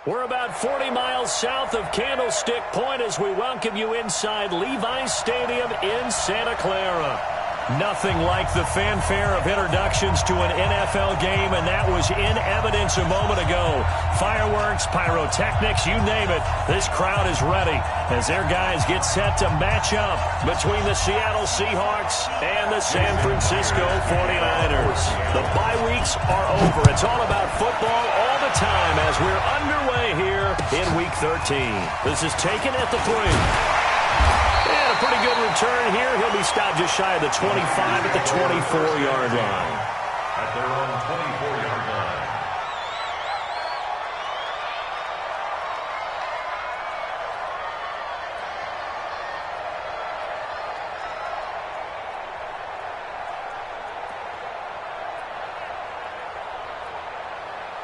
We're about 40 miles south of Candlestick Point as we welcome you inside Levi's Stadium in Santa Clara. Nothing like the fanfare of introductions to an NFL game, and that was in evidence a moment ago. Fireworks, pyrotechnics, you name it. This crowd is ready as their guys get set to match up between the Seattle Seahawks and the San Francisco 49ers. The bye weeks are over. It's all about football all the time as we're underway here in Week 13. This is taken at the 3. And a pretty good return here. He'll be stopped just shy of the 25 at the 24-yard line. At their own 24-yard line.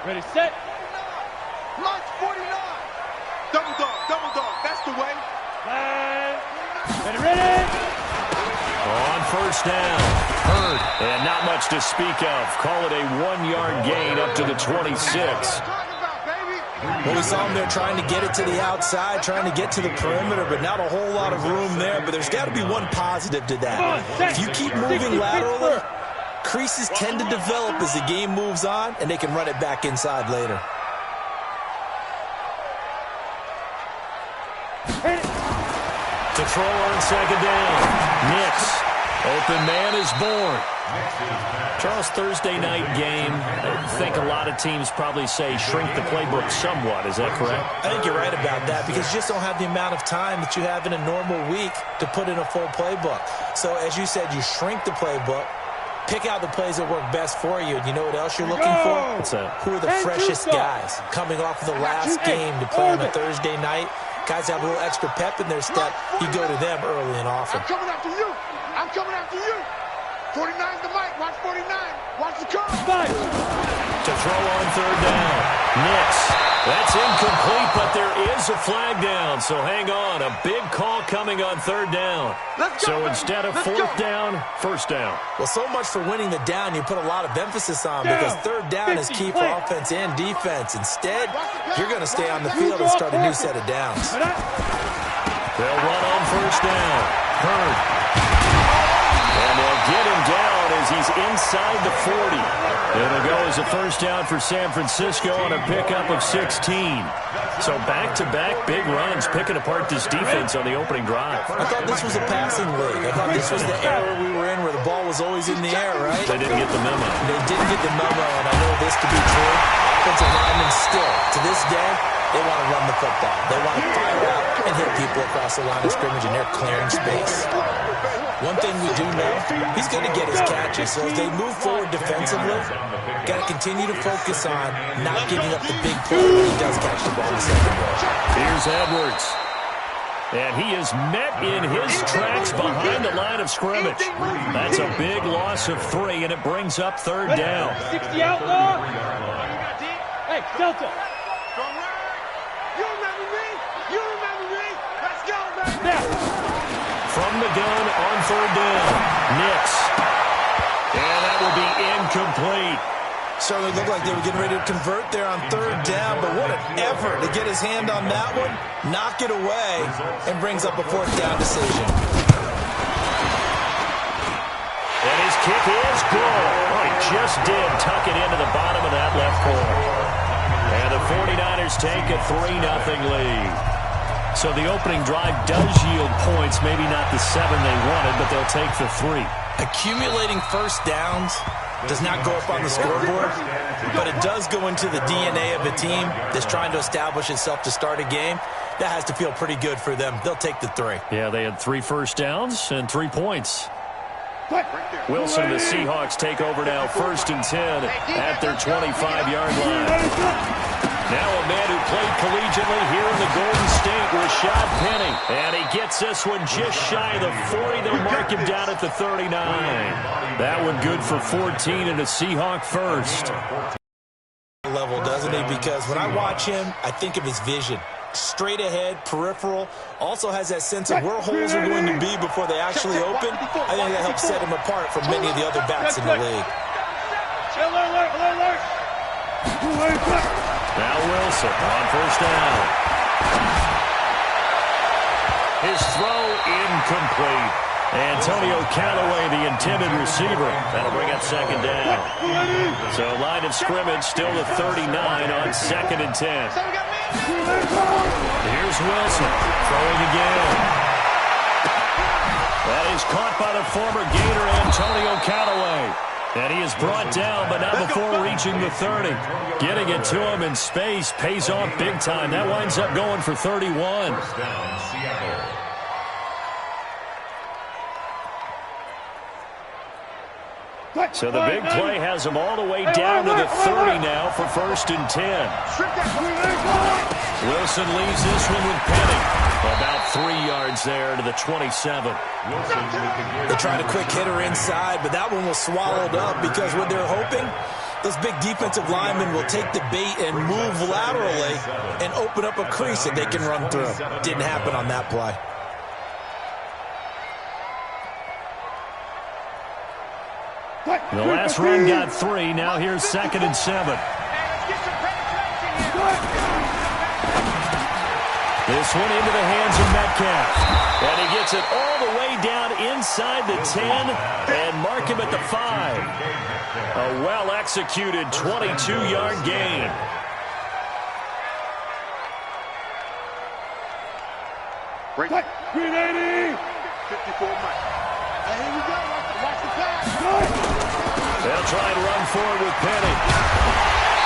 Ready, set. Launch 49. Double dog. That's the way. Ready. On first down. Hurd. And not much to speak of. Call it a 1-yard gain up to the 26. Well, we saw him there trying to get it to the outside, trying to get to the perimeter, but not a whole lot of room there. But there's got to be one positive to that. If you keep moving laterally, creases tend to develop as the game moves on, and they can run it back inside later. To throw on second down. Nix. Open man is born. Charles, Thursday night game, I think a lot of teams probably say shrink the playbook somewhat. Is that correct? I think you're right about that because you just don't have the amount of time that you have in a normal week to put in a full playbook. So, as you said, you shrink the playbook, pick out the plays that work best for you, and you know what else you're looking for? What's that? Who are the freshest guys coming off of the last game to play on a Thursday night? Guys have a little extra pep in their step. You go to them early and often. I'm coming after you. 49's the mic. Watch 49. Watch the curve. To throw on third down. Nix. That's incomplete, but there is a flag down. So hang on. A big call coming on third down. So instead of fourth down, first down. Well, so much for winning the down you put a lot of emphasis on because third down is key for offense and defense. Instead, you're going to stay on the field and start a new set of downs. They'll run on first down. Hurd. And they'll get him down as he's inside the 40. It'll go as a first down for San Francisco on a pickup of 16. So back-to-back big runs picking apart this defense on the opening drive. I thought this was a passing league. I thought this was the era we were in where the ball was always in the air, right? They didn't get the memo. They didn't get the memo, and I know this to be true. Offensive linemen still, to this day, they want to run the football. They want to fire out and hit people across the line of scrimmage, and they're clearing space. One thing we do know, he's going to get his catches. So as they move forward defensively, got to continue to focus on not giving up the big play when he does catch the ball in the second row. Here's Edwards. And he is met in his tracks behind the line of scrimmage. That's a big loss of 3, and it brings up third down. 60 outlaw. Hey, Delta. You remember me? Let's go, baby. From the gun on third down. Nix. And that will be incomplete. Certainly looked like they were getting ready to convert there on third down, but what an effort to get his hand on that one, knock it away, and brings up a fourth down decision. And his kick is good. Oh, he just did tuck it into the bottom of that left corner. And the 49ers take a 3-0 lead. So the opening drive does yield points, maybe not the 7 they wanted, but they'll take the 3. Accumulating first downs does not go up on the scoreboard, but it does go into the DNA of a team that's trying to establish itself to start a game. That has to feel pretty good for them. They'll take the 3. Yeah, they had 3 first downs and 3 points. Wilson and the Seahawks take over now, 1st and 10 at their 25-yard line. Now a man who played collegiately here in the Golden State, Rashad Penny. And he gets this one just shy of the 40. They'll mark him down at the 39. That one good for 14 and a Seahawk first. Level, doesn't he? Because when I watch him, I think of his vision. Straight ahead, peripheral. Also has that sense of where holes are going to be before they actually open. I think that helps set him apart from many of the other backs in the league. Now Wilson on first down. His throw incomplete. Antonio Callaway, the intended receiver. That'll bring up second down. So line of scrimmage still to 39 on 2nd and 10. Here's Wilson throwing again. That is caught by the former Gator Antonio Callaway. And he is brought down, but not before reaching the 30. Getting it to him in space pays off big time. That winds up going for 31. So the big play has him all the way down to the 30 now for 1st and 10. Wilson leaves this one with Penny. About 3 yards there to the 27. They tried a quick hitter inside, but that one was swallowed up because what they're hoping, those big defensive linemen will take the bait and move laterally and open up a crease that they can run through. Didn't happen on that play. The last run got 3. Now here's 2nd and 7. This one into the hands of Metcalf. And he gets it all the way down inside the 10 and mark him at the 5. A well-executed 22-yard gain. Green 80. 54 Mike. Hey, here we go. Watch the pass. They'll try and run forward with Penny.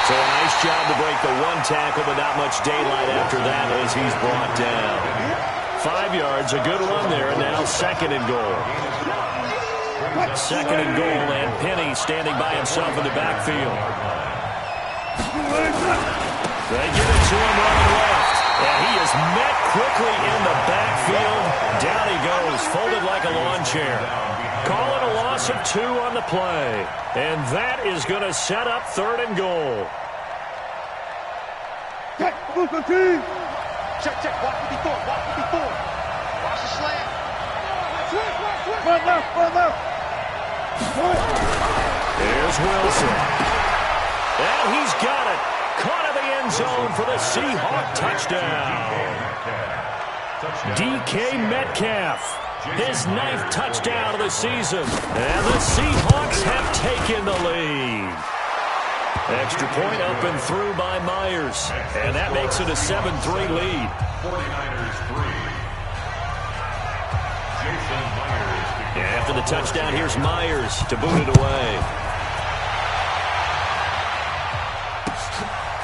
So a nice job to break the one tackle, but not much daylight after that as he's brought down. 5 yards, a good run there, and now 2nd and goal. 2nd and goal, and Penny standing by himself in the backfield. They give it to him running left, and he is met quickly in the backfield. Down he goes, folded like a lawn chair. Call it a loss of 2 on the play. And that is going to set up 3rd and goal. Check, check. Watch 54. Watch the slant. Switch. Run left. There's Wilson. And he's got it. Caught in the end zone for the Seahawk touchdown. DK Metcalf. His 9th touchdown of the season. And the Seahawks have taken the lead. Extra point up and through by Myers. And that makes it a 7-3 lead. 49ers 3. Jason Myers. After the touchdown, here's Myers to boot it away.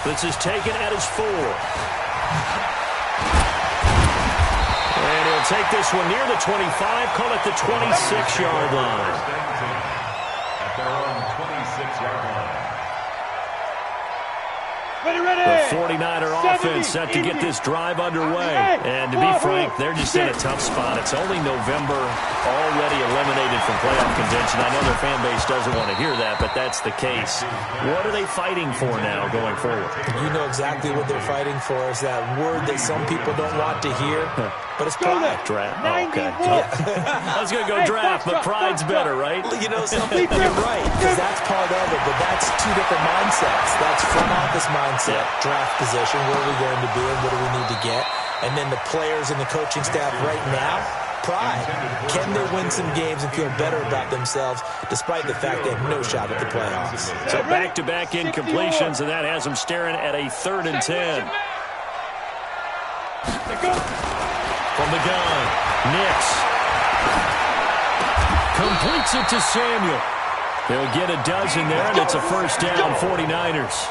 This is taken at his 4. And he'll take this one near the 25, call it the 26-yard line. At their own 26-yard line. The 49er offense set to get this drive underway. And to be frank, they're just in a tough spot. It's only November, already eliminated from playoff contention. I know their fan base doesn't want to hear that, but that's the case. What are they fighting for now going forward? You know exactly what they're fighting for. Is that word that some people don't want to hear, but it's pride. Draft. Oh, okay. I was going to go draft, but pride's better, right? You know, some people, you're right, because that's part of it, but that's 2 different mindsets. That's front office mindset, draft position, where are we going to be and what do we need to get? And then the players and the coaching staff right now, pride. Can they win some games and feel better about themselves despite the fact they have no shot at the playoffs? So back-to-back incompletions, and that has them staring at a 3rd and 10. From the gun, Nix completes it to Samuel. They'll get a dozen there, and it's a first down, 49ers.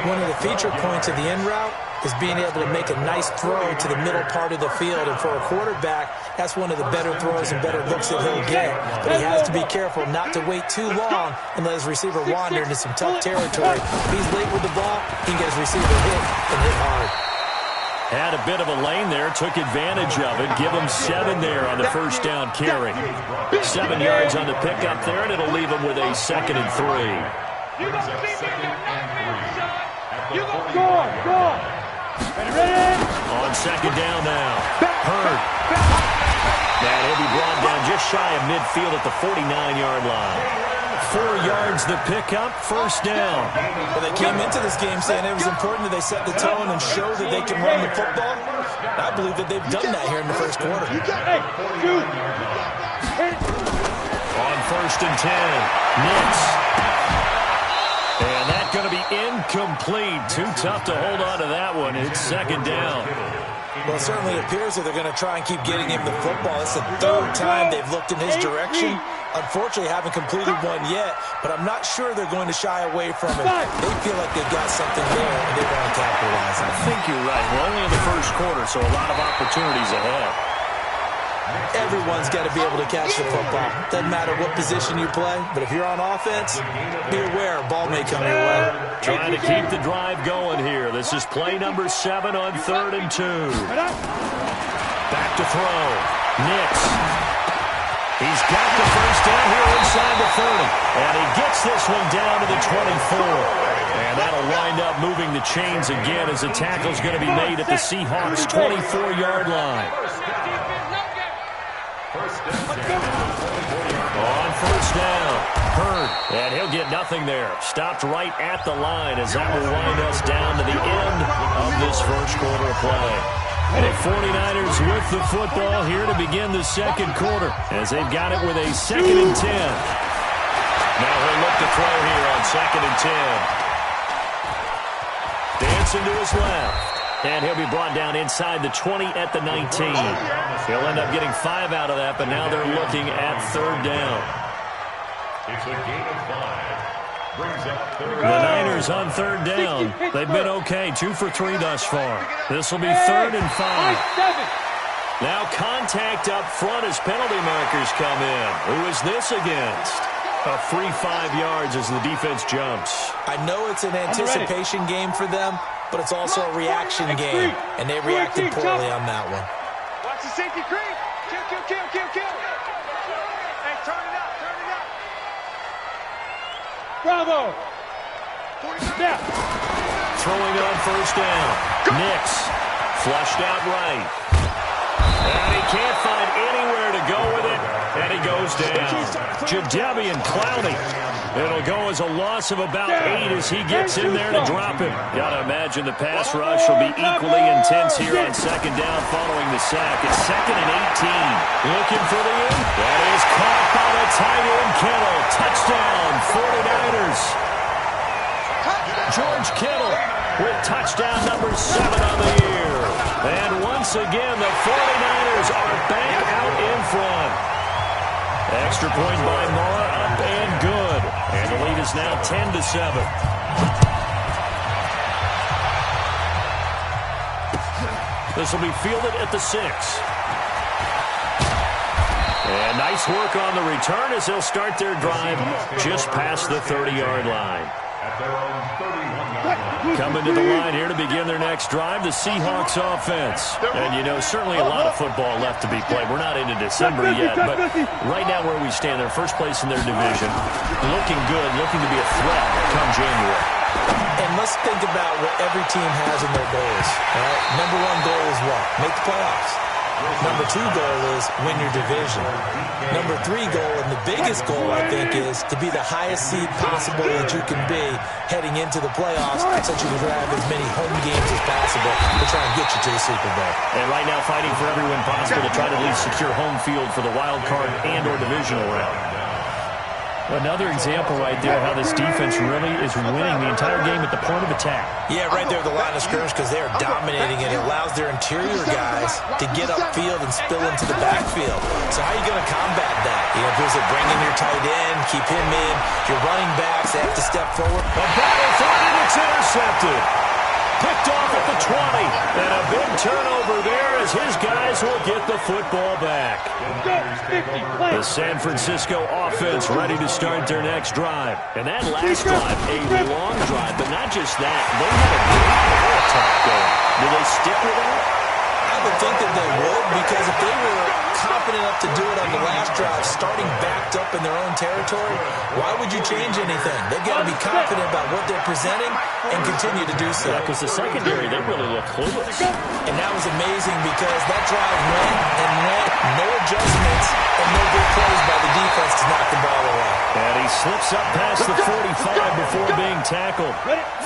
One of the feature points of the end route is being able to make a nice throw to the middle part of the field. And for a quarterback, that's one of the better throws and better looks that he'll get. But he has to be careful not to wait too long and let his receiver wander into some tough territory. If he's late with the ball, he can get his receiver hit and hit hard. Had a bit of a lane there, took advantage of it. Give him 7 there on the first down carry. 7 yards on the pickup there, and it'll leave him with a 2nd and 3. Go. Ready? On 2nd down now. Hurd. And he'll be brought down just shy of midfield at the 49-yard line. 4 yards the pickup, first down. Well, they came into this game saying it was important that they set the tone and show that they can run the football. I believe that they've done that here in the first quarter. On first and 10, Nix. And that's going to be incomplete. Too tough to hold on to that one. It's second down. Well, it certainly appears that they're going to try and keep getting him the football. It's the third time they've looked in his direction. Unfortunately, haven't completed one yet, but I'm not sure they're going to shy away from it. They feel like they've got something there, and they want to capitalize on it. I think you're right. We're only in the first quarter, so a lot of opportunities ahead. Everyone's got to be able to catch the football. Doesn't matter what position you play, but if you're on offense, be aware a ball may come your way. Trying to keep the drive going here. This is play number 7 on 3rd and 2. Back to throw. Nix. He's got the first down here inside the 30. And he gets this one down to the 24. And that'll wind up moving the chains again as the tackle's going to be made at the Seahawks' 24-yard line. On first down, Hurd, and he'll get nothing there. Stopped right at the line as that will wind us down to the end of this first quarter of play. And the 49ers with the football here to begin the second quarter as they've got it with a 2nd and 10. Now he'll look to throw here on 2nd and 10. Dancing to his left. And he'll be brought down inside the 20 at the 19. He'll end up getting 5 out of that, but now they're looking at 3rd down. It's a gain of 5. Brings up 3rd. The Niners on 3rd down. They've been okay, 2 for 3 thus far. This will be 3rd and 5. Now contact up front as penalty markers come in. Who is this against? A free 5 yards as the defense jumps. I know it's an anticipation game for them, but it's also a reaction game, and they reacted poorly on that one. Watch the safety creep. Kill. Hey, turn it up. Bravo. Snap. Throwing on first down. Nix. Flushed out right. And he can't find anywhere to go with it, and he goes down. Jadeveon Clowney. It'll go as a loss of about 8 as he gets in there to drop him. Got to imagine the pass rush will be equally intense here on 2nd down following the sack. It's 2nd and 18. Looking for the end. That is caught by the tight end, Kittle. Touchdown, 49ers. George Kittle with touchdown number 7 on the year. And once again, the 49ers are back out in front. Extra point by Mora, up and good. And the lead is now 10-7. This will be fielded at the 6. And nice work on the return as they'll start their drive just past the 30-yard line. At their own 31-yard line. Coming to the line here to begin their next drive, the Seahawks offense. And, you know, certainly a lot of football left to be played. We're not into December yet, but right now where we stand, they're first place in their division. Looking good, looking to be a threat come January. And let's think about what every team has in their goals. All right? Number 1 goal is what? Make the playoffs. Number 2 goal is win your division. Number 3 goal, and the biggest goal, I think, is to be the highest seed possible that you can be heading into the playoffs so that you can have as many home games as possible to try and get you to the Super Bowl. And right now fighting for every win possible to try to at least secure home field for the wild card and or divisional round. Another example right there how this defense really is winning the entire game at the point of attack. Yeah, right there at the line of scrimmage because they are dominating it. It allows their interior guys to get upfield and spill into the backfield. So how are you going to combat that? You know, is it bring in your tight end, keep him in, your running backs, they have to step forward. A battle for it, and it's intercepted. Picked off at the 20. And a big turnover there as his guys will get the football back. The San Francisco offense ready to start their next drive. And that last drive, a long drive, but not just that. They had a great air attack going. Do they stick with that? I would think that they would, because if they were confident enough to do it on the last drive, starting backed up in their own territory, why would you change anything? They've got to be confident about what they're presenting and continue to do so. Yeah, because the secondary, they really look clueless. And that was amazing because that drive went, no adjustments, and no big plays by the defense to knock the ball away. And he Slips up past the 45 before being tackled.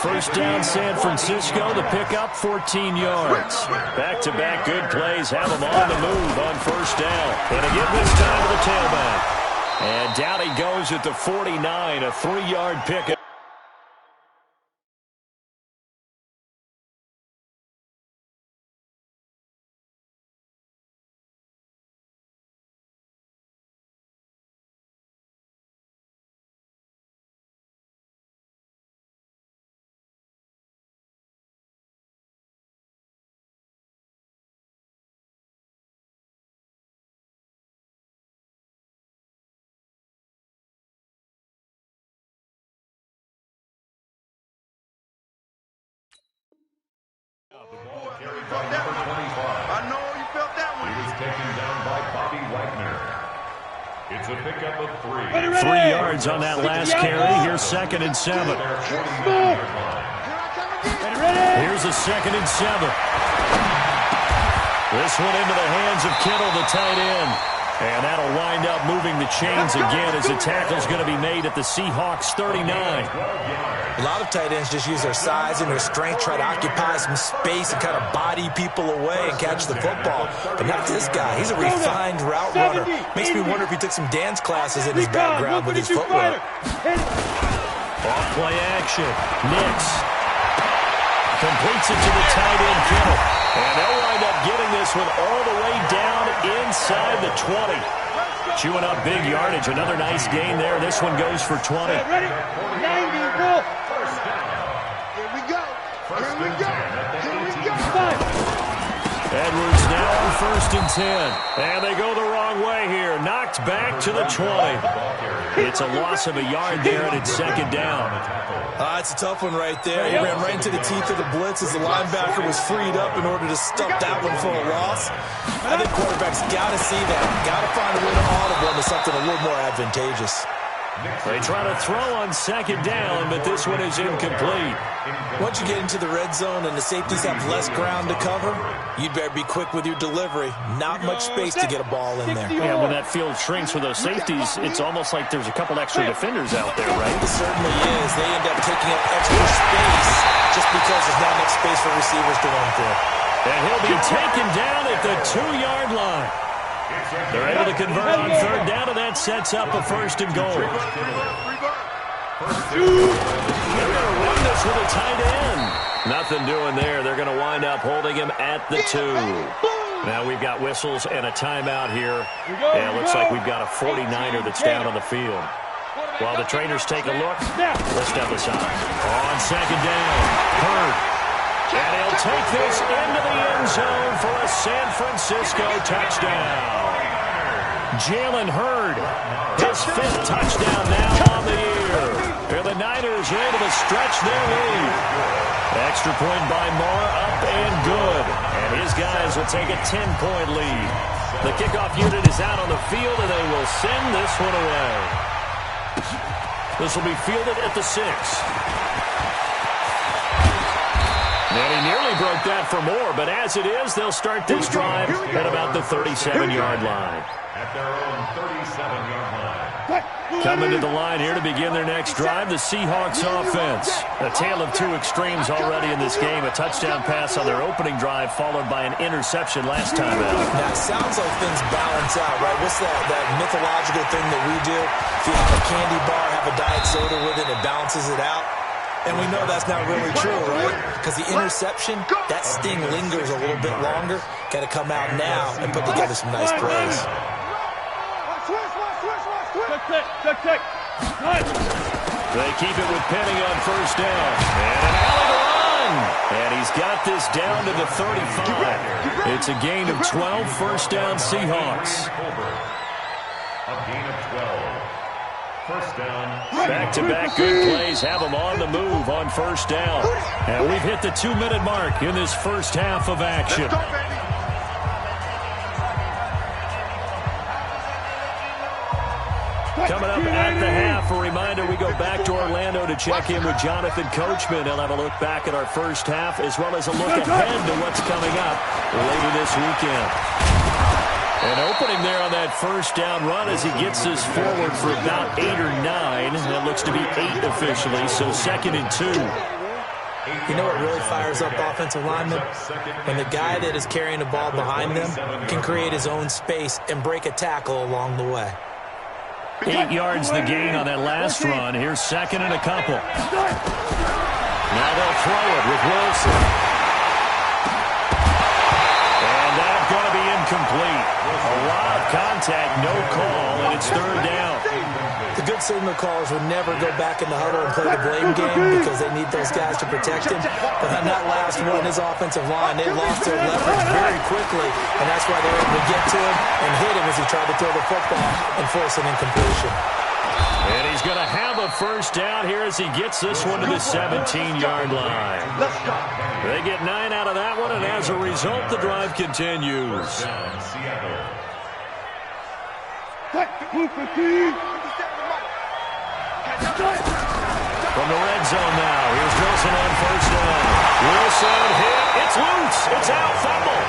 First down, San Francisco. The pickup, 14 yards. Back-to-back good plays have them on the move on first down. And again this time to the tailback. And down he goes at the 49, a 3-yard pickup. The ball carried by number 25. I know you felt that one. He was taken down by Bobby Wagner. It's a pickup of 3. 3 yards on that last carry. Here's 2nd and 7. Here's a 2nd and 7. This one into the hands of Kittle, the tight end. And that'll wind up moving the chains again as the tackle's going to be made at the Seahawks 39. A lot of tight ends just use their size and their strength, try to occupy some space and kind of body people away and catch the football. But not this guy. He's a refined route runner. Makes me wonder if he took some dance classes in his background with his footwork. Off play action. Nix completes it to the tight end, Kittle. And they'll wind up getting this one all the way down inside the 20. Chewing up big yardage. Another nice gain there. This one goes for 20. Ready? 90, go. Here we go. Here we go. Here we go. Edwards now on 1st and 10. And they go the wrong way here. Knocked back to the 20. It's a loss of a yard there, and it's 2nd down. It's a tough one right there. He ran right into the teeth of the blitz as the linebacker was freed up in order to stop that one for a loss. I think quarterbacks got to see that. Got to find a way to audible into something a little more advantageous. They try to throw on 2nd down, but this one is incomplete. Once you get into the red zone and the safeties have less ground to cover, you'd better be quick with your delivery. Not much space to get a ball in there. Yeah, when that field shrinks for those safeties, it's almost like there's a couple extra defenders out there, right? It certainly is. They end up taking up extra space just because there's not enough space for receivers to run through. And he'll be taken down at the 2-yard line. They're able to convert on 3rd down, and that sets up a 1st and goal. They're going to run this with a tight end. Nothing doing there. They're going to wind up holding him at the 2. Now we've got whistles and a timeout here. And it looks like we've got a 49er that's down on the field. While the trainers take a look, let's step aside. On 2nd down, Hurd. And he'll take this into the end zone for a San Francisco touchdown. Jalen Hurd, his 5th touchdown now on the year. And the Niners are able to stretch their lead. Extra point by Moore, up and good. And his guys will take a 10-point lead. The kickoff unit is out on the field, and they will send this one away. This will be fielded at the 6. And he nearly broke that for more, but as it is, they'll start this drive at about the 37-yard line. At their own 37-yard line. Coming to the line here to begin their next drive, the Seahawks offense. A tale of 2 extremes already in this game. A touchdown pass on their opening drive, followed by an interception last time out. Now, it sounds like things balance out, right? What's that mythological thing that we do? If you have a candy bar, have a diet soda with it, it balances it out. And we know that's not really true, right? Because the interception, that sting lingers a little bit longer. Got to come out now and put together some nice plays. They keep it with Penny on 1st down. And an alley to run. And he's got this down to the 35. It's a gain of 12, 1st down Seahawks. A gain of 12. 1st down. Back-to-back good plays have them on the move on 1st down. And we've hit the 2-minute mark in this first half of action. Coming up at the half, a reminder, we go back to Orlando to check in with Jonathan Coachman. He'll have a look back at our first half as well as a look ahead to what's coming up later this weekend. And opening there on that first down run as he gets us forward for about 8 or 9. That looks to be 8 officially, so 2nd and 2. You know what really fires up offensive linemen? When the guy that is carrying the ball behind them can create his own space and break a tackle along the way. 8 yards the gain on that last run. Here's 2nd and a couple. Now they'll throw it with Wilson. And that's going to be incomplete. A lot of contact, no call, and it's 3rd down. The good signal callers would never go back in the huddle and play the blame game because they need those guys to protect him. But on that last one, his offensive line, they lost their leverage very quickly, and that's why they were able to get to him and hit him as he tried to throw the football and force an incompletion. And he's going to have a first down here as he gets this one to the 17-yard line. They get 9 out of that one, and as a result, the drive continues. From the red zone now, here's Wilson on first down. Wilson hit, it's loose, it's out, fumble.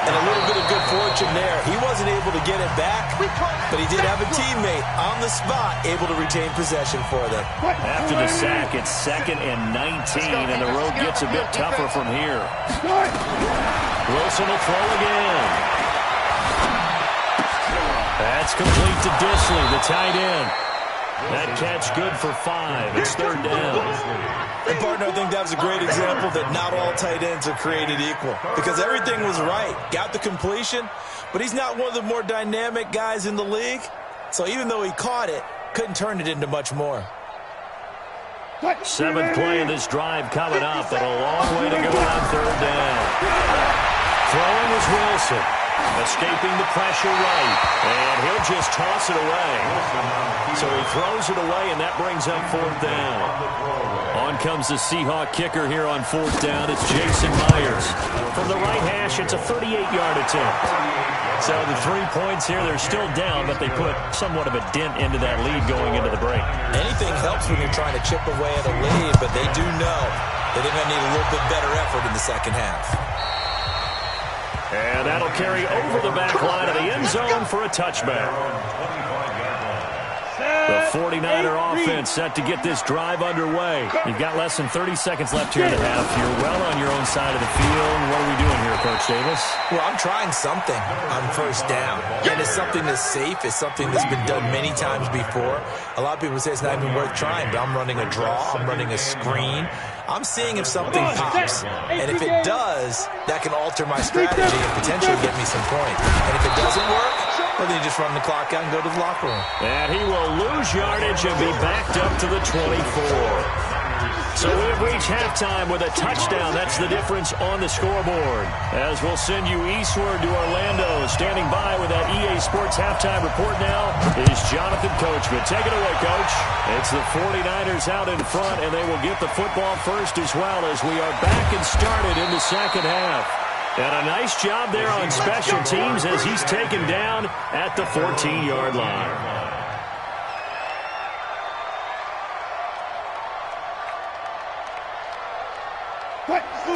And a little bit of good fortune there. He wasn't able to get it back, but he did have a teammate on the spot able to retain possession for them. After the sack, it's 2nd and 19, and the road gets a bit tougher from here. Wilson will throw again. That's complete to Disley, the tight end. That catch good for 5. It's 3rd down. And, partner, I think that was a great example that not all tight ends are created equal because everything was right. Got the completion, but he's not one of the more dynamic guys in the league. So even though he caught it, couldn't turn it into much more. 7th play of this drive coming up, but a long way to go on 3rd down. Throwing was Wilson. Escaping the pressure right, and he'll just toss it away. So he throws it away, and that brings up 4th down. On comes the Seahawk kicker here on 4th down. It's Jason Myers. From the right hash, it's a 38-yard attempt. So the 3 points here, they're still down, but they put somewhat of a dent into that lead going into the break. Anything helps when you're trying to chip away at a lead, but they do know that they're going to need a little bit better effort in the second half. And that'll carry over the back line of the end zone for a touchback. The 49er offense set to get this drive underway. You've got less than 30 seconds left here in the half. You're well on your own side of the field. What are we doing here, Coach Davis? Well, I'm trying something on first down. And it's something that's safe. It's something that's been done many times before. A lot of people say it's not even worth trying, but I'm running a draw. I'm running a screen. I'm seeing if something pops. And if it does, that can alter my strategy and potentially get me some points. And if it doesn't work, well, then you just run the clock out and go to the locker room. And he will lose yardage and be backed up to the 24. So we have reached halftime with a touchdown. That's the difference on the scoreboard. As we'll send you eastward to Orlando. Standing by with that EA Sports halftime report now is Jonathan Coachman. Take it away, Coach. It's the 49ers out in front, and they will get the football first as well as we are back and started in the second half. And a nice job there on special teams as he's taken down at the 14-yard line.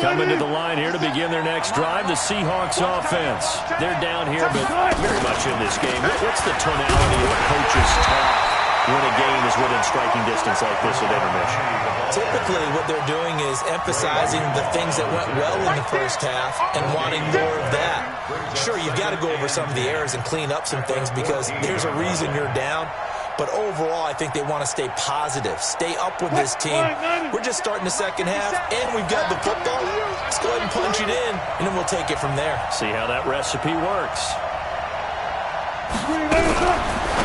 Coming to the line here to begin their next drive, the Seahawks offense. They're down here, but very much in this game. What's the tonality of the coach's talk when a game is within striking distance like this at intermission? Typically, what they're doing is emphasizing the things that went well in the first half and wanting more of that. Sure, you've got to go over some of the errors and clean up some things because there's a reason you're down. But overall, I think they want to stay positive, stay up with this team. We're just starting the second half, and we've got the football. Let's go ahead and punch it in, and then we'll take it from there. See how that recipe works.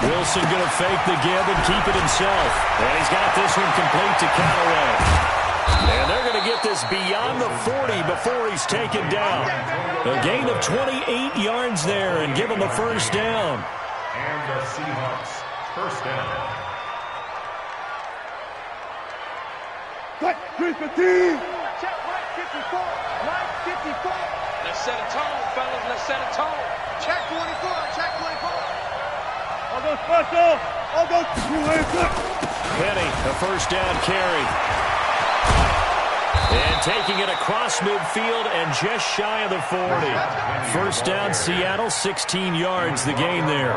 Wilson going to fake the give and keep it himself. And he's got this one complete to Callaway. And they're going to get this beyond the 40 before he's taken down. A gain of 28 yards there and give him a first down. And the Seahawks first down. Check 315. Check right 54. Right 54. Let's set a tone, fellas. Let's set a tone. Check 24. Check 24. I'll go special. I'll go 2 hands up. Penny, a first down carry. And taking it across midfield and just shy of the 40. First down, Seattle, 16 yards the gain there.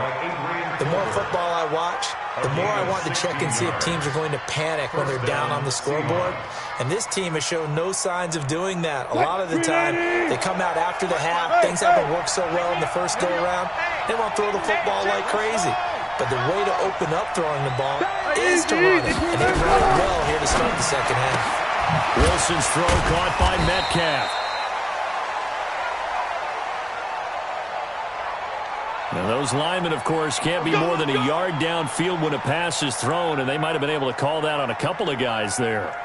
The more football I watch, the more I want to check and see if teams are going to panic when they're down on the scoreboard. And this team has shown no signs of doing that. A lot of the time, they come out after the half. Things haven't worked so well in the first go-around. They want to throw the football like crazy. But the way to open up throwing the ball is to run it. And they've run it well here to start the second half. Wilson's throw caught by Metcalf. Now, those linemen, of course, can't be more than a yard downfield when a pass is thrown, and they might have been able to call that on a couple of guys there.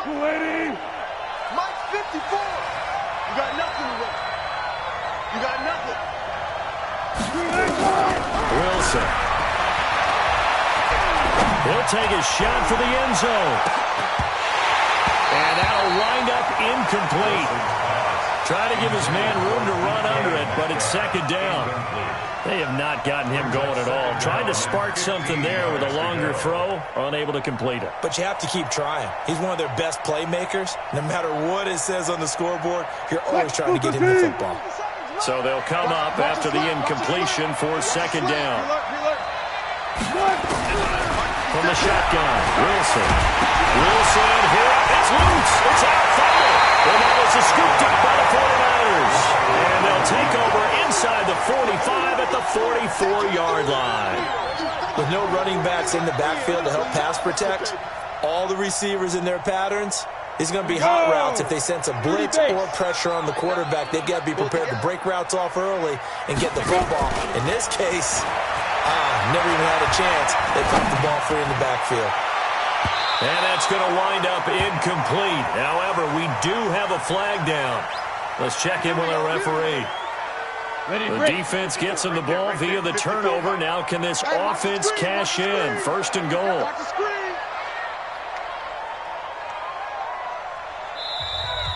Waiting. Mike 54. You got nothing to win. You got nothing. Wilson. He'll take a shot for the end zone. And that'll wind up incomplete. Try to give his man room to run under it, but it's second down. They have not gotten him going at all. Tried to spark something there with a longer throw, unable to complete it. But you have to keep trying. He's one of their best playmakers. No matter what it says on the scoreboard, you're always trying to get him the football. So they'll come up after the incompletion for second down. From the shotgun, Wilson. Wilson here. It's loose. It's out. Fumble. And now it's scooped up by the 49ers. And they'll take over inside the 45 at the 44-yard line. With no running backs in the backfield to help pass protect, all the receivers in their patterns, it's going to be hot routes if they sense a blitz or pressure on the quarterback. They've got to be prepared to break routes off early and get the football. In this case, never even had a chance. They popped the ball free in the backfield. And that's going to wind up incomplete. However, we do have a flag down. Let's check in with our referee. The defense gets him the ball via the turnover. Now can this offense cash in? First and goal.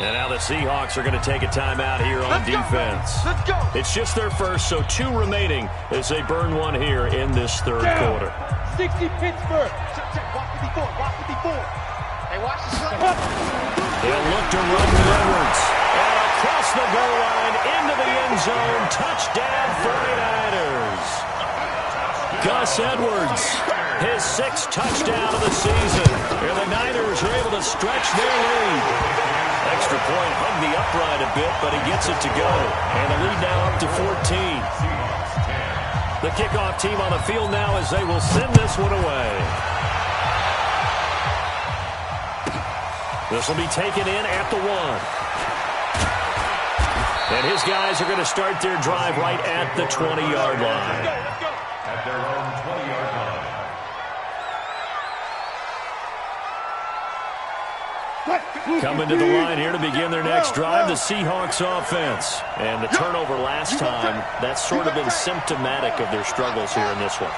And now the Seahawks are going to take a timeout here on defense. Let's go. It's just their first, so 2 remaining as they burn one here in this third quarter. 60 Pittsburgh. Check. Watch 54. Watch 54. Hey, watch the slide. They'll look to run with Edwards. And across the goal line into the end zone. Touchdown 49ers. Gus Edwards, his 6th touchdown of the season. And the Niners are able to stretch their lead. Extra point hugged the upright a bit, but he gets it to go. And the lead now up to 14. The kickoff team on the field now as they will send this one away. This will be taken in at the 1. And his guys are going to start their drive right at the 20-yard line. At their own 20-yard line. Coming to the line here to begin their next drive, the Seahawks offense. And the turnover last time, that's sort of been symptomatic of their struggles here in this one.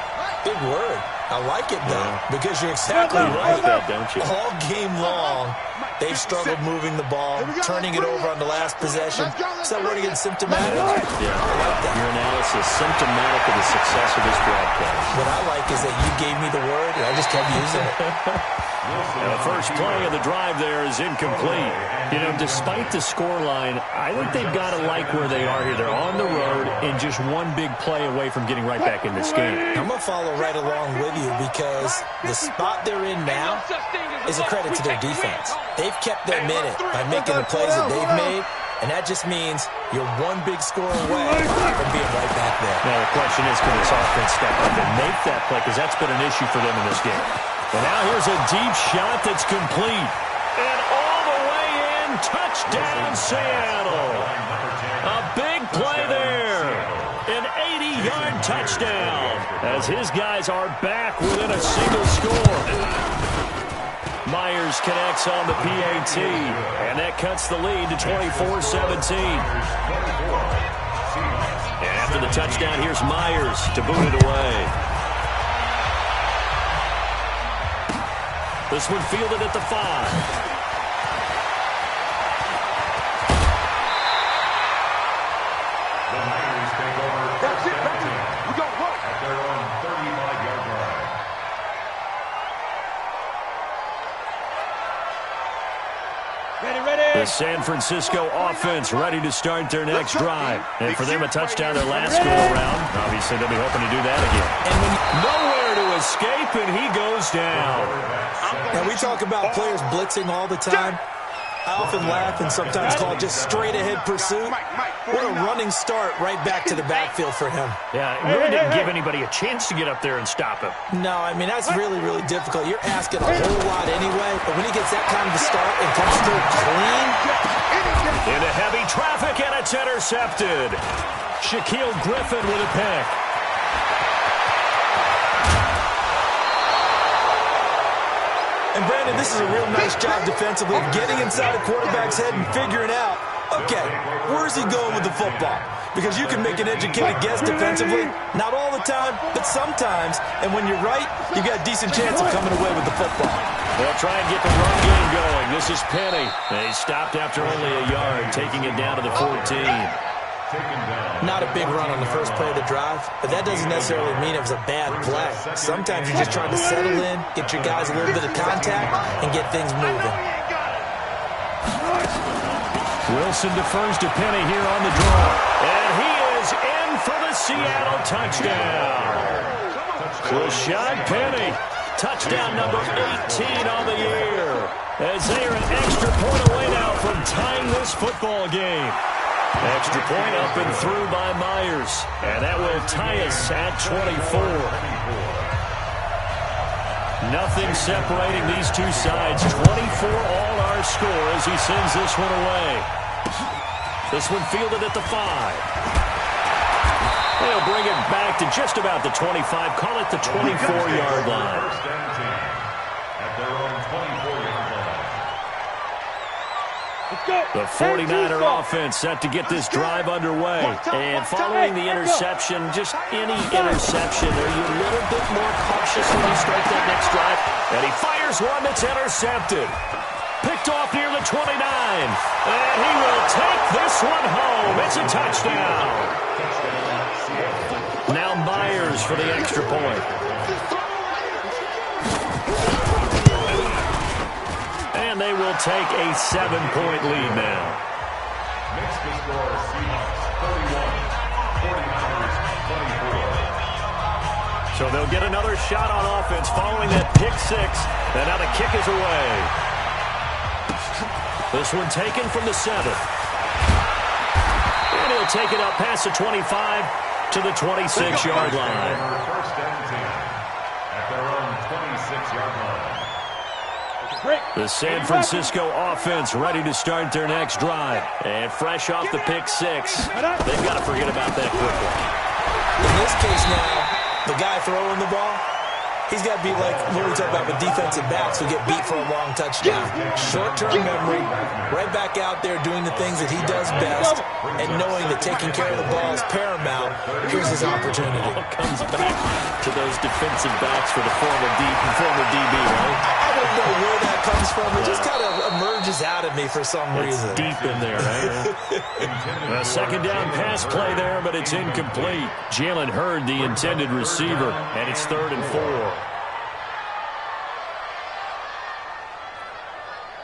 Big word. I like it, though, because you're exactly right. That, don't you? All game long, they've struggled moving the ball, turning it over on the last possession. Is that word again, symptomatic? Yeah, I like that. Your analysis, symptomatic of the success of this broadcast. What I like is that you gave me the word, and I just kept using it. And the first play of the drive there is incomplete. You know, despite the scoreline, I think they've got to like where they are here. They're on the road and just one big play away from getting right back in this game. I'm going to follow right along with you because the spot they're in now is a credit to their defense. They've kept them in it by making the plays that they've made, and that just means you're one big score away from being right back there. Now, the question is, can this offense step up and make that play? Because that's been an issue for them in this game. And now here's a deep shot that's complete. And all the way in, touchdown Seattle. A big play there. An 80-yard touchdown as his guys are back within a single score. Myers connects on the PAT, and that cuts the lead to 24-17. And after the touchdown, here's Myers to boot it away. This one fielded at the 5. The San Francisco offense ready to start their next drive. And for them, a touchdown their last go-around. Obviously, they'll be hoping to do that again. And nowhere to escape, and he goes down. And we talk about players blitzing all the time. I often laugh and sometimes call it just straight-ahead pursuit. What a running start right back to the backfield for him. Yeah, it really didn't give anybody a chance to get up there and stop him. No, I mean, that's really, really difficult. You're asking a whole lot anyway, but when he gets that kind of a start and comes through clean. Into heavy traffic, and it's intercepted. Shaquille Griffin with a pick. And, Brandon, this is a real nice job defensively of getting inside a quarterback's head and figuring out, okay, where's he going with the football? Because you can make an educated guess defensively, not all the time, but sometimes. And when you're right, you got a decent chance of coming away with the football. They'll try and get the run game going. This is Penny. They stopped after only a yard, taking it down to the 14. Not a big run on the first play of the drive, but that doesn't necessarily mean it was a bad play. Sometimes you're just trying to settle in, get your guys a little bit of contact, and get things moving. Wilson defers to Penny here on the draw. And he is in for the Seattle touchdown. Rashad Penny, touchdown number 18 on the year. As they are an extra point away now from tying this football game. Extra point up and through by Myers. And that will tie us at 24. Nothing separating these two sides. 24 all our score as he sends this one away. This one fielded at the 5. They'll bring it back to just about the 25. Call it the 24-yard line. At their own 24-yard line. The 49er offense set to get this drive underway. And following the interception, just any interception, are you a little bit more cautious when you start that next drive? And he fires one that's intercepted. Picked off near the 29. And he will take this one home. It's a touchdown. Now Myers for the extra point. And they will take a 7-point lead now. Makes the score Seahawks 31, 49ers 24. So they'll get another shot on offense following that pick 6. And now the kick is away. This one taken from the 7. And he'll take it up past the 25 to the 26-yard line. First and 10 at their own 26-yard line. The San Francisco offense ready to start their next drive. And fresh off the pick 6, they've got to forget about that quickly. In this case now, the guy throwing the ball, he's got to be like what we talk about with defensive backs who get beat for a long touchdown. Short-term memory, right back out there doing the things that he does best, and knowing that taking care of the ball is paramount. Here's his opportunity. All comes back to those defensive backs for the former DB, right? I don't know where that comes from. It just kind of emerges out of me for some reason. It's deep in there, right? A second down pass play there, but it's incomplete. Jalen Hurd, the intended receiver, and it's 3rd and 4.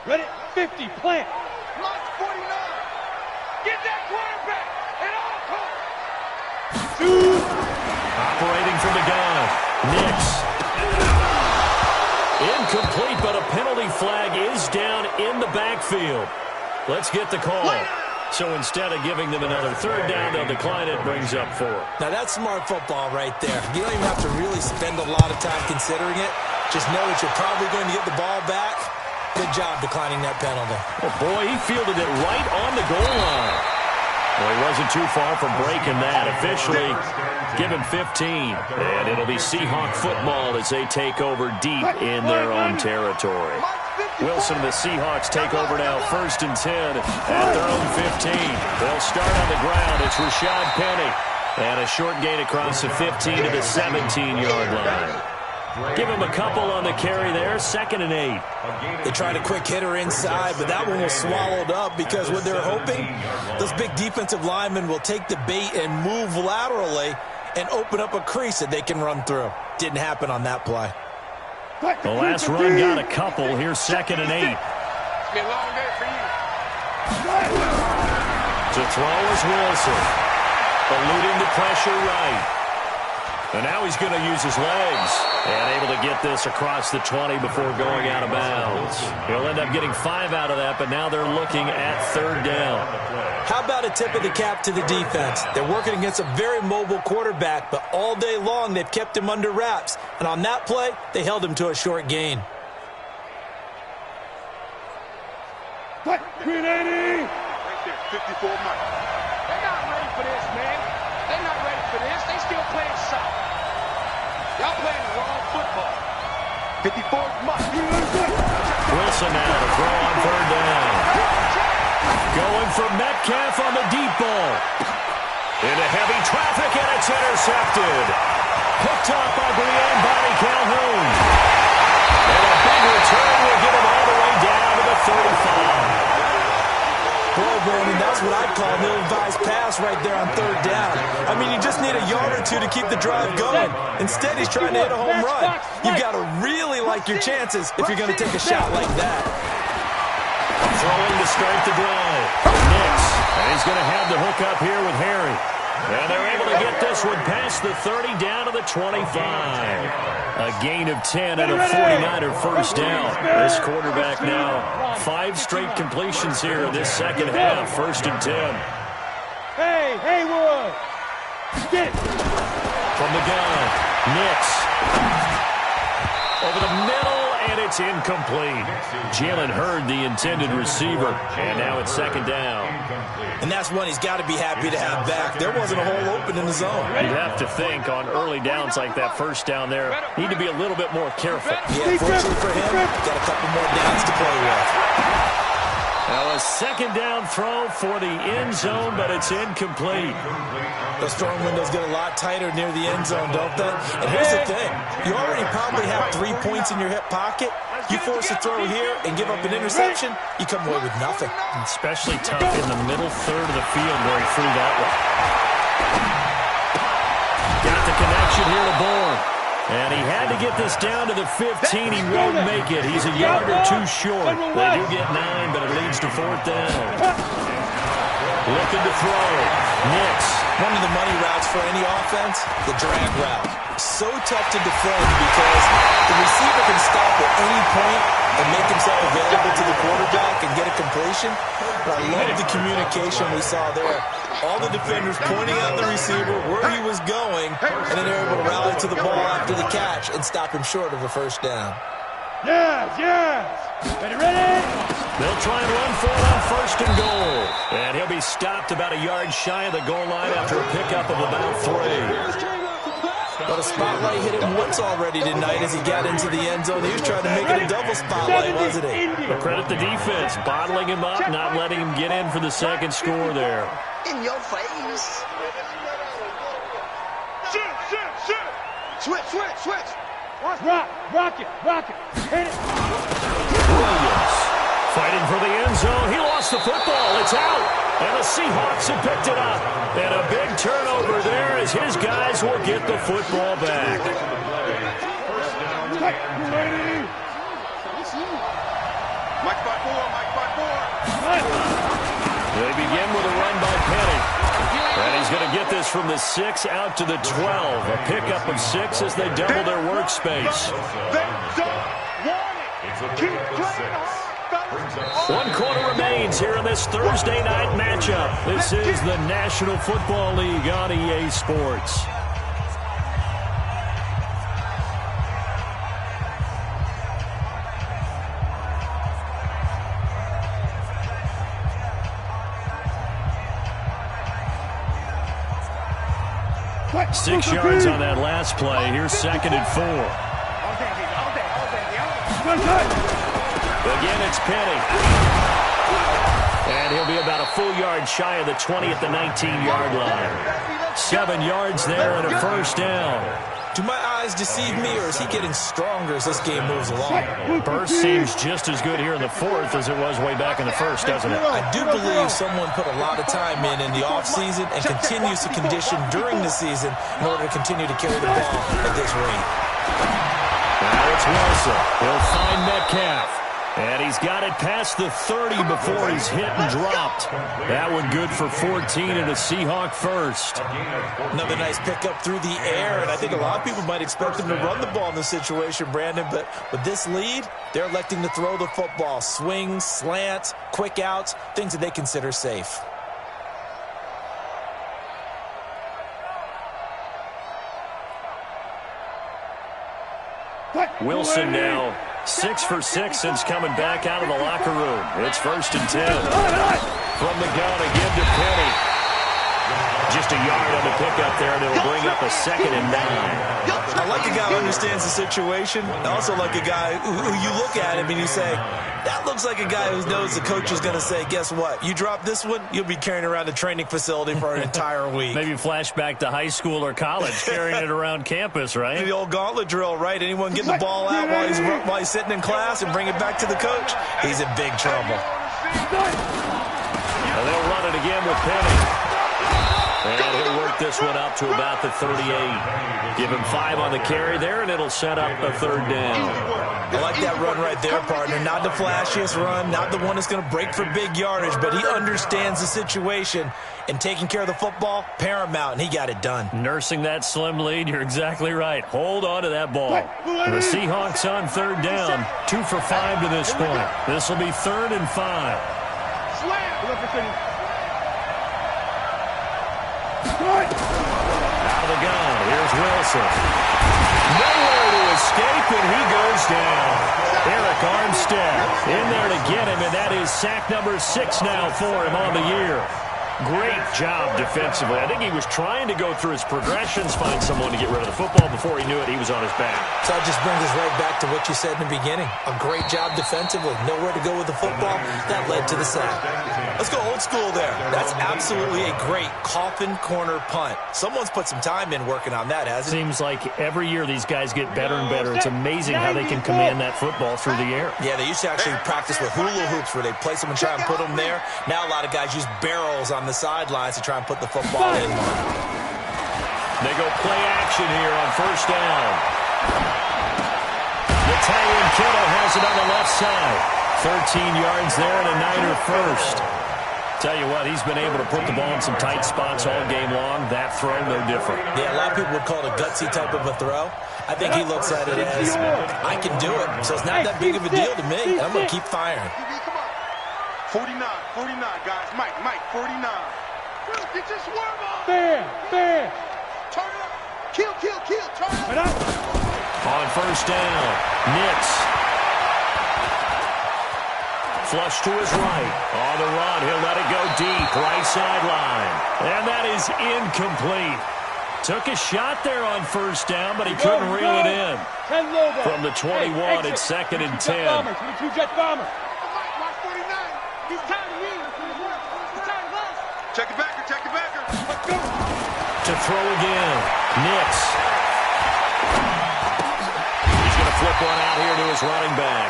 Ready? 50, plant. Block 49. Get that quarterback at all costs. Operating from the gun. Nix. Incomplete, but a penalty flag is down in the backfield. Let's get the call. So instead of giving them another 3rd down, they'll decline it, brings up 4. Now that's smart football right there. You don't even have to really spend a lot of time considering it. Just know that you're probably going to get the ball back. Good job declining that penalty. Oh, boy, he fielded it right on the goal line. Well, he wasn't too far from breaking that. Officially, give him 15. And it'll be Seahawk football as they take over deep in their own territory. Wilson and the Seahawks take over now, 1st and 10 at their own 15. They'll start on the ground. It's Rashad Penny. And a short gain across the 15 to the 17-yard line. Give him a couple on the carry there, 2nd and 8. They tried a quick hitter inside, but that one was swallowed up because what they're hoping, those big defensive linemen will take the bait and move laterally and open up a crease that they can run through. Didn't happen on that play. The last run got a couple. Here's 2nd and 8. Be a long day for you. To throw is Wilson. Eluding the pressure right. And now he's going to use his legs. And able to get this across the 20 before going out of bounds. He'll end up getting 5 out of that, but now they're looking at 3rd down. How about a tip of the cap to the defense? They're working against a very mobile quarterback, but all day long they've kept him under wraps. And on that play, they held him to a short gain. 380! Right there, 54 Mike. They're not ready for this, man. They're not ready for this. They still playing soft. Y'all playing the wrong football. 54 Mike. Wilson now to throw on 3rd down. Going for Metcalf on the deep ball. Into heavy traffic, and it's intercepted. Picked up by Body Calhoun. And a big return will get him all the way down to the 35. Boy, Brandon, that's what I'd call an ill-advised pass right there on 3rd down. I mean, you just need a yard or two to keep the drive going. Instead, he's trying to hit a home run. You've got to really like your chances if you're going to take a shot like that. Throwing to start the drive. Nix. And he's going to have the hook up here with Harry. And they're able to get this one past the 30 down to the 25. A gain of 10 and a 49er first down. This quarterback now 5 straight completions here in this second half. 1st and 10. Hey, Haywood! Get it! From the gun, Nix. Over the middle, and it's incomplete. Jalen Hurd, the intended receiver, and now it's 2nd down. And that's one he's got to be happy to have back. There wasn't a hole open in the zone. You'd have to think on early downs like that 1st down there, need to be a little bit more careful. Yeah, fortunately for him, got a couple more downs to play with. Now a 2nd down throw for the end zone, but it's incomplete. Those throwing windows get a lot tighter near the end zone, don't they? And here's the thing. You already probably have 3 points in your hip pocket. You force a throw here and give up an interception, you come away with nothing. Especially tough in the middle 3rd of the field where he threw that one. Got the connection here to Bourne. And he had to get this down to the 15. He won't make it. He's a yard or 2 short. They do get 9, but it leads to 4th down. Looking to throw. Nix. One of the money routes for any offense, the drag route. So tough to defend because the receiver can stop at any point and make himself available to the quarterback and get a completion. But I love the communication we saw there. All the defenders pointing out the receiver where he was going, and then they're able to rally to the ball after the catch and stop him short of a 1st down. Yes! Ready? They'll try and run for it on 1st and goal. And he'll be stopped about a yard shy of the goal line after a pickup of about 3. But a spotlight hit him once already tonight as he got into the end zone. He was trying to make it a double spotlight, wasn't he? But credit the defense, bottling him up, not letting him get in for the 2nd score there. In your face. Switch. Rock it. Hit it. Williams fighting for the end zone. He lost the football. It's out. And the Seahawks have picked it up. And a big turnover there as his guys will get the football back. Ready? Mike by 4. They begin with a run by Penny. And he's going to get this from the 6 out to the 12. A pickup of 6 as they double their workspace. One quarter remains here in this Thursday night matchup. This is the National Football League on EA Sports. What? 6 yards on that last play. Here's 2nd and 4. Again, it's Penny. And he'll be about a full yard shy of the 20 at the 19-yard line. 7 yards there and a 1st down. Do my eyes deceive me, or is he getting stronger as this game moves along? Burst seems just as good here in the 4th as it was way back in the 1st, doesn't it? I do believe someone put a lot of time in the offseason and continues to condition during the season in order to continue to carry the ball at this rate. Now it's Wilson. He'll find Metcalf. And he's got it past the 30 before he's hit and dropped. That one good for 14 and a Seahawk first. Another nice pickup through the air, and I think a lot of people might expect him to run the ball in this situation, Brandon, but with this lead, they're electing to throw the football. Swings, slants, quick outs, things that they consider safe. Wilson now 6 for 6 since coming back out of the locker room. It's 1st and 10. From the gun again to Penny. Just a yard on the pickup there, and it'll bring up a 2nd and 9. I like a guy who understands the situation. I also like a guy who you look at him and you say, that looks like a guy who knows the coach is going to say, guess what? You drop this one, you'll be carrying around a training facility for an entire week. Maybe flashback to high school or college, carrying it around campus, right? The old gauntlet drill, right? Anyone get the ball out while he's sitting in class and bring it back to the coach? He's in big trouble. And they'll run it again with Penny. And he'll work this one up to about the 38. Give him 5 on the carry there, and it'll set up a 3rd down. I like that run right there, partner. Not the flashiest run, not the one that's going to break for big yardage, but he understands the situation, and taking care of the football, paramount, and he got it done. Nursing that slim lead, you're exactly right. Hold on to that ball. The Seahawks on 3rd down, 2 for 5 to this point. This will be 3rd and 5. Out of the gun, here's Wilson. Nowhere to escape, and he goes down. Eric Armstead in there to get him, and that is sack number 6 now for him on the year. Great job defensively. I think he was trying to go through his progressions, find someone to get rid of the football. Before he knew it, he was on his back. So that just brings us right back to what you said in the beginning. A great job defensively. Nowhere to go with the football. That led to the sack. Let's go old school there. That's absolutely a great coffin corner punt. Someone's put some time in working on that, hasn't it? Seems like every year these guys get better and better. It's amazing how they can command that football through the air. Yeah, they used to actually practice with hula hoops where they place them and try and put them there. Now a lot of guys use barrels on the sidelines to try and put the football in. They go play action here on 1st down. Italian Kittle has it on the left side. 13 yards there and a Niner first. Tell you what, he's been able to put the ball in some tight spots all game long. That throw, no different. Yeah, a lot of people would call it a gutsy type of a throw. I think he looks at it as, I can do it. So it's not that big of a deal to me. I'm going to keep firing. 49, guys. Mike, 49. Get your swerve on. Fair. Turn it up. Kill. Turn it up. On 1st down, Nix. Flush to his right. On the run, he'll let it go deep. Right sideline. And that is incomplete. Took a shot there on 1st down, but he couldn't reel it in. From the 21, it's 2nd and 10. Watch 49. He's tired of you. He's tired of us. Check it backer. Let's go. To throw again. Nix. He's going to flip one out here to his running back.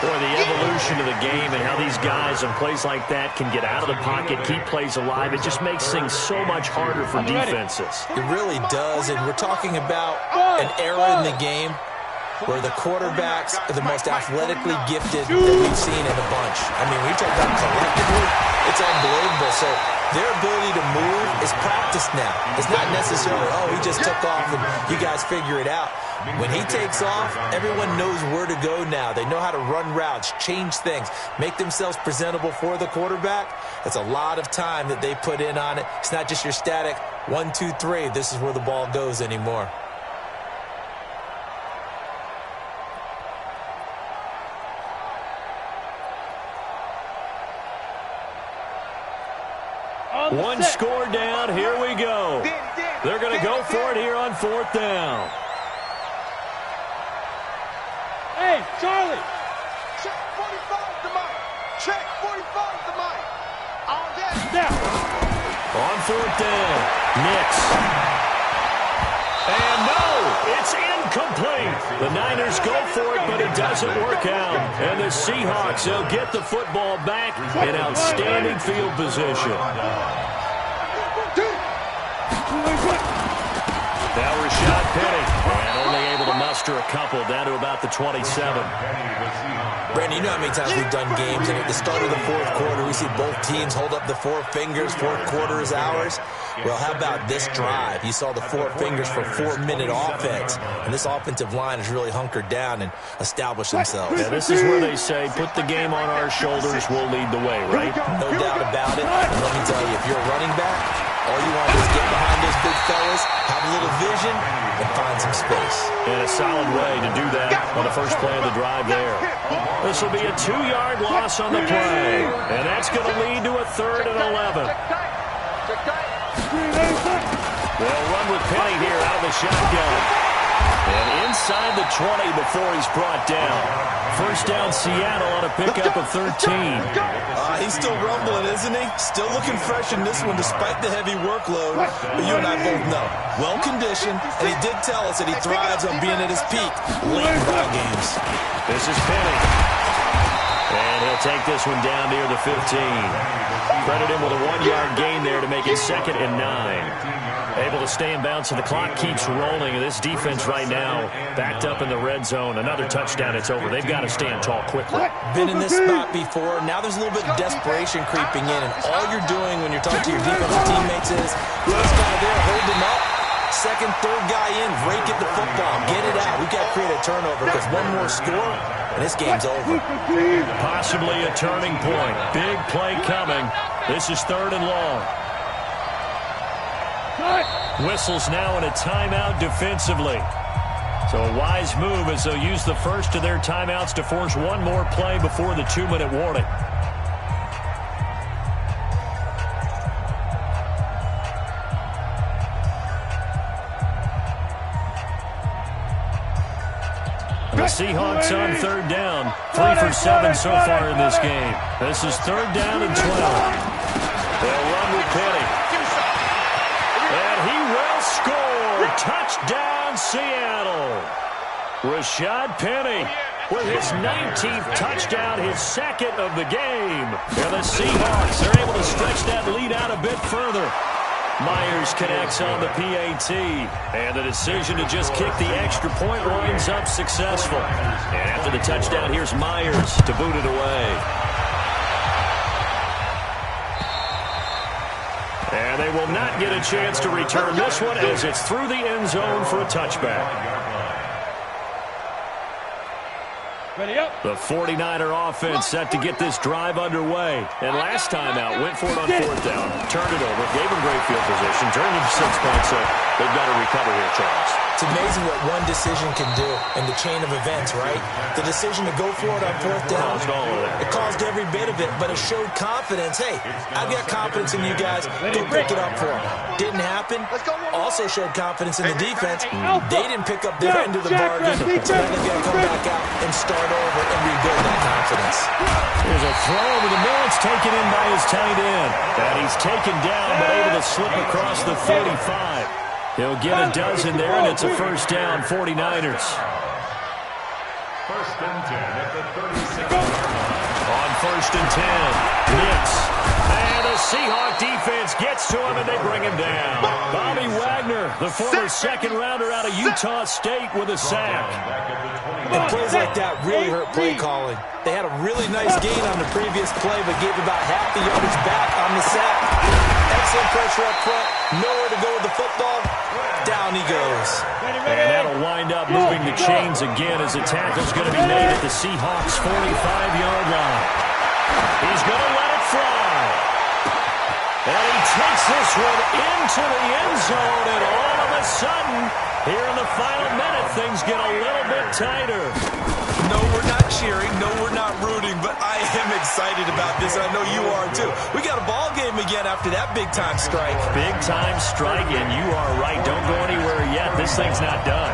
Boy, the evolution of the game and how these guys in plays like that can get out of the pocket, keep plays alive, it just makes things so much harder for defenses. It really does, and we're talking about an era in the game where the quarterbacks are the most athletically gifted that we've seen in a bunch. I mean, we talk about collectively, it's unbelievable. So their ability to move is practiced now. It's not necessarily, oh, he just took off and you guys figure it out. When he takes off, everyone knows where to go now. They know how to run routes, change things, make themselves presentable for the quarterback. That's a lot of time that they put in on it. It's not just your static 1, 2, 3. This is where the ball goes anymore. One score down. Here we go. They're going to go for it here on 4th down. Hey, Charlie. Check 45 to Mike. Check 45 to Mike. All day. Now. On 4th down. Nix. And no, it's incomplete. The Niners go for it, but it doesn't work out. And the Seahawks, they'll get the football back in outstanding field position. Now Rashad Penny, and only able to muster a couple down to about the 27. Brandon, you know how many times we've done games, and at the start of the fourth quarter, we see both teams hold up the four fingers, fourth quarter is ours. Well, how about this drive? You saw the four fingers for 4-minute offense, and this offensive line has really hunkered down and established themselves. Yeah, this is where they say, put the game on our shoulders, we'll lead the way, right? No doubt about it. And let me tell you, if you're a running back, all you want to do is get behind those big fellas, have a little vision, and find some space. And a solid way to do that on the first play of the drive there. This will be a 2-yard loss on the play, and that's going to lead to a 3rd and 11. They'll run with Penny here out of the shotgun. And inside the 20 before he's brought down. First down Seattle on a pickup of 13. He's still rumbling, isn't he? Still looking fresh in this one despite the heavy workload. But you and I both know, well-conditioned, and he did tell us that he thrives on being at his peak late in ball games. This is Penny. And he'll take this one down near the 15. Credit him with a 1-yard gain there to make it 2nd and 9. Able to stay in bounds, so the clock keeps rolling. And this defense right now backed up in the red zone. Another touchdown, it's over. They've got to stand tall quickly. Been in this spot before. Now there's a little bit of desperation creeping in. And all you're doing when you're talking to your defensive teammates is, first guy there, hold him up. Second, third guy in, rake at the football. Get it out. We've got to create a turnover because one more score, and this game's over. Possibly a turning point. Big play coming. This is 3rd and long. Whistles now in a timeout defensively. So a wise move as they'll use the first of their timeouts to force one more play before the 2-minute warning. The Seahawks on 3rd down. 3 for 7 so far in this game. This is 3rd down and 12. They'll run with Penny. And he will score. Touchdown, Seattle. Rashad Penny with his 19th touchdown, his 2nd of the game. And the Seahawks are able to stretch that lead out a bit further. Myers connects on the PAT, and the decision to just kick the extra point winds up successful. And after the touchdown, here's Myers to boot it away. And they will not get a chance to return this one as it's through the end zone for a touchback. The 49er offense set to get this drive underway. And last time out, went for it on 4th down, turned it over, gave him great field position, turned it to 6 points, so they've got to recover here, Charles. It's amazing what one decision can do in the chain of events, right? The decision to go for it on 4th down, it caused every bit of it, but it showed confidence. Hey, I've got confidence in you guys. Go pick it up for them. Didn't happen. Also showed confidence in the defense. They didn't pick up their end of the bargain. So now they've got to come back out and start over and rebuild that confidence. Here's a throw over the middle. It's taken in by his tight end. And he's taken down, but able to slip across the 35. He'll get a dozen there, and it's a first down, 49ers. 1st and 10 at the 36. On 1st and 10, Nix. And the Seahawk defense gets to him, and they bring him down. Bobby Wagner, the former 2nd-rounder out of Utah State, with a sack. And plays like that really hurt play calling. They had a really nice gain on the previous play, but gave about half the yardage back on the sack. Excellent pressure up front. Nowhere to go with the football. Down he goes. And that'll wind up moving the chains again as the tackle's going to be made at the Seahawks' 45-yard line. He's going to let it fly. And he takes this one into the end zone, and all of a sudden, here in the final minute, things get a little bit tighter. No, we're not cheering. No, we're not rooting, but I am excited about this. I know you are, too. We got a ball game again after that big-time strike. Big-time strike, and you are right. Don't go anywhere yet. This thing's not done.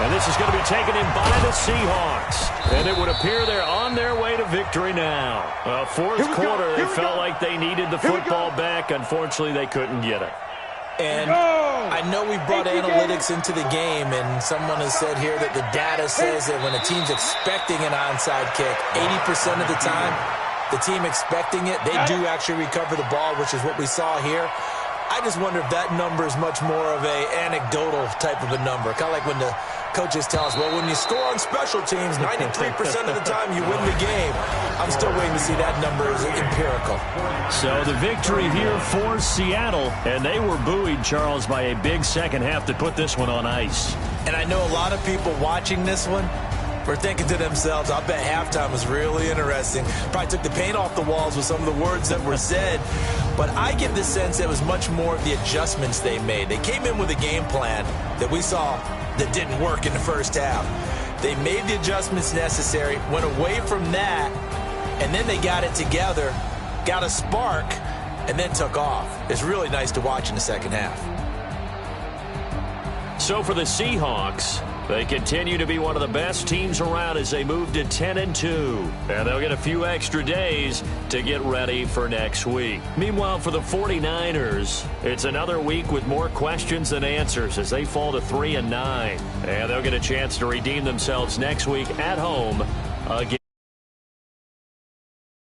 And this is going to be taken in by the Seahawks. And it would appear they're on their way to victory now. Fourth quarter, it felt like they needed the football back. Unfortunately, they couldn't get it. And I know we brought analytics into the game, and someone has said here that the data says that when a team's expecting an onside kick, 80% of the time, the team expecting it, they do actually recover the ball, which is what we saw here. I just wonder if that number is much more of a anecdotal type of a number, kind of like when the coaches tell us, well, when you score on special teams, 93% of the time you win the game. I'm still waiting to see that number as empirical. So the victory here for Seattle, and they were buoyed, Charles, by a big second half to put this one on ice. And I know a lot of people watching this one were thinking to themselves, I bet halftime was really interesting. Probably took the paint off the walls with some of the words that were said. But I get the sense it was much more of the adjustments they made. They came in with a game plan that we saw that didn't work in the first half. They made the adjustments necessary, went away from that, and then they got it together, got a spark, and then took off. It's really nice to watch in the second half. So for the Seahawks, they continue to be one of the best teams around as they move to 10-2. And they'll get a few extra days to get ready for next week. Meanwhile, for the 49ers, it's another week with more questions than answers as they fall to 3-9. And they'll get a chance to redeem themselves next week at home again.